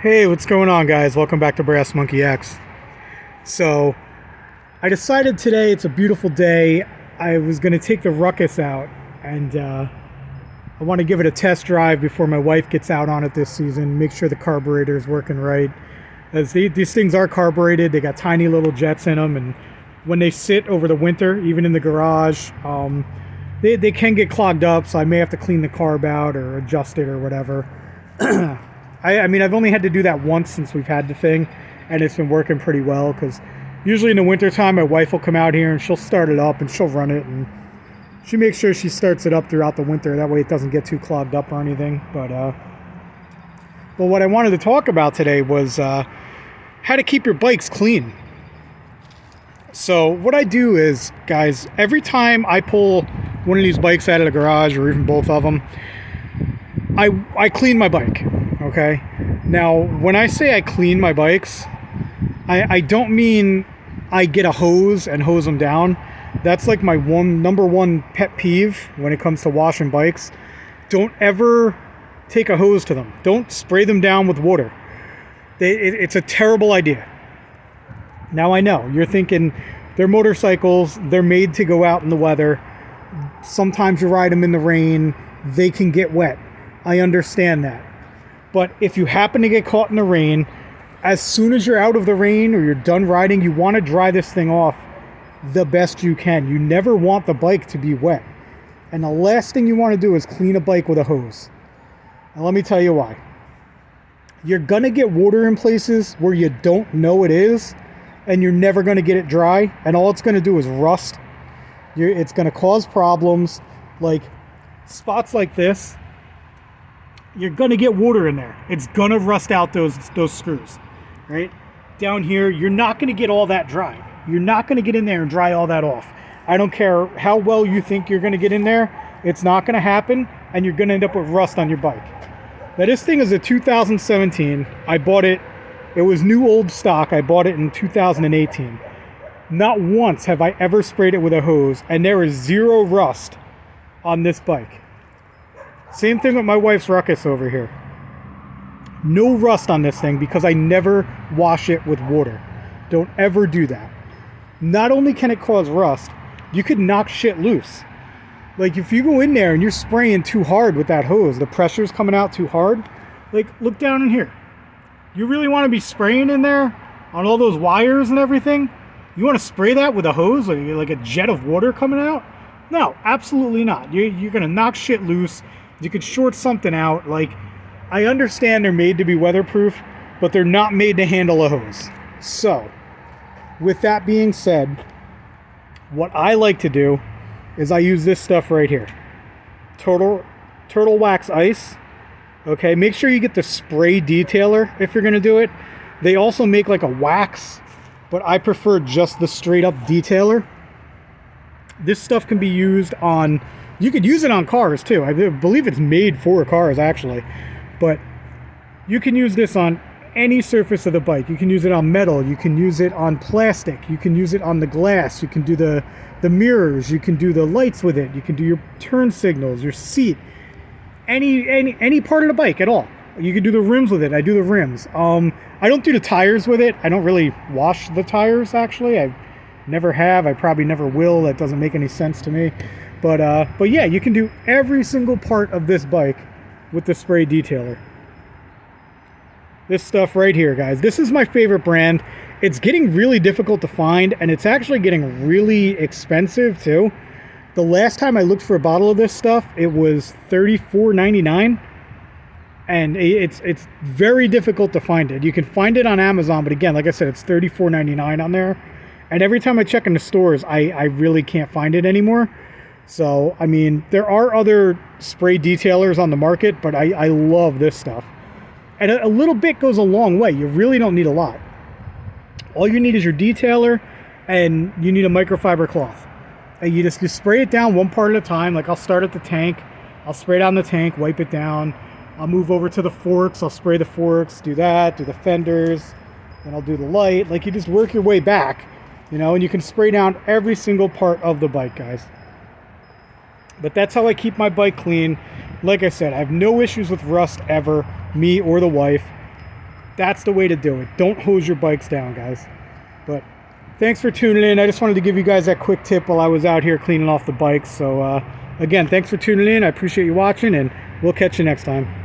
Hey, what's going on, guys? Welcome back to Brass Monkey X. So, I decided today it's a beautiful day. I was going to take the Ruckus out, and I want to give it a test drive before my wife gets out on it this season. Make sure the carburetor is working right. As these things are carbureted, they got tiny little jets in them, and when they sit over the winter, even in the garage, they can get clogged up. So I may have to clean the carb out or adjust it or whatever. I mean, I've only had to do that once since we've had the thing, and it's been working pretty well, because usually in the wintertime, my wife will come out here and she'll start it up and she'll run it, and she makes sure she starts it up throughout the winter. That way it doesn't get too clogged up or anything. But what I wanted to talk about today was how to keep your bikes clean. So what I do is, guys, every time I pull one of these bikes out of the garage, or even both of them, I clean my bike. Okay, now when I say I clean my bikes, I don't mean I get a hose and hose them down. That's like my number one pet peeve when it comes to washing bikes. Don't ever take a hose to them. Don't spray them down with water. It's a terrible idea. Now I know you're thinking they're motorcycles, they're made to go out in the weather. Sometimes you ride them in the rain, they can get wet. I understand that. But if you happen to get caught in the rain, as soon as you're out of the rain or you're done riding, you want to dry this thing off the best you can. You never want the bike to be wet. And the last thing you want to do is clean a bike with a hose. And let me tell you why. You're going to get water in places where you don't know it is, and you're never going to get it dry. And all it's going to do is rust. It's going to cause problems, like spots like this. You're going to get water in there. It's going to rust out those screws, right? Down here, you're not going to get all that dry. You're not going to get in there and dry all that off. I don't care how well you think you're going to get in there. It's not going to happen, and you're going to end up with rust on your bike. Now, this thing is a 2017. I bought it. It was new old stock. I bought it in 2018. Not once have I ever sprayed it with a hose, and there is zero rust on this bike. Same thing with my wife's Ruckus over here. No rust on this thing because I never wash it with water. Don't ever do that. Not only can it cause rust, you could knock shit loose. Like if you go in there and you're spraying too hard with that hose, the pressure's coming out too hard, like look down in here. You really want to be spraying in there on all those wires and everything? You want to spray that with a hose, like a jet of water coming out? No, absolutely not. You're going to knock shit loose. You could short something out. Like, I understand they're made to be weatherproof, but they're not made to handle a hose. So, with that being said, what I like to do is I use this stuff right here. Turtle Wax Ice. Okay, make sure you get the spray detailer if you're going to do it. They also make like a wax, but I prefer just the straight up detailer. This stuff can be used on... You could use it on cars too. I believe it's made for cars actually. But you can use this on any surface of the bike. You can use it on metal. You can use it on plastic. You can use it on the glass. You can do the mirrors. You can do the lights with it. You can do your turn signals, your seat. Any part of the bike at all. You can do the rims with it. I do the rims. I don't do the tires with it. I don't really wash the tires actually. I never have. I probably never will. That doesn't make any sense to me. But yeah, you can do every single part of this bike with the spray detailer. This stuff right here, guys. This is my favorite brand. It's getting really difficult to find, and it's actually getting really expensive too. The last time I looked for a bottle of this stuff, it was $34.99, and it's very difficult to find it. You can find it on Amazon, but again, like I said, it's $34.99 on there. And every time I check in the stores, I really can't find it anymore. So, I mean, there are other spray detailers on the market, but I love this stuff. And a little bit goes a long way. You really don't need a lot. All you need is your detailer, and you need a microfiber cloth. And you just spray it down one part at a time. Like I'll start at the tank. I'll spray down the tank, wipe it down. I'll move over to the forks. I'll spray the forks, do that, do the fenders. Then I'll do the light. Like you just work your way back, and you can spray down every single part of the bike, guys. But that's how I keep my bike clean. Like I said, I have no issues with rust ever, me or the wife. That's the way to do it. Don't hose your bikes down, guys. But thanks for tuning in. I just wanted to give you guys that quick tip while I was out here cleaning off the bikes. So again, thanks for tuning in. I appreciate you watching, and we'll catch you next time.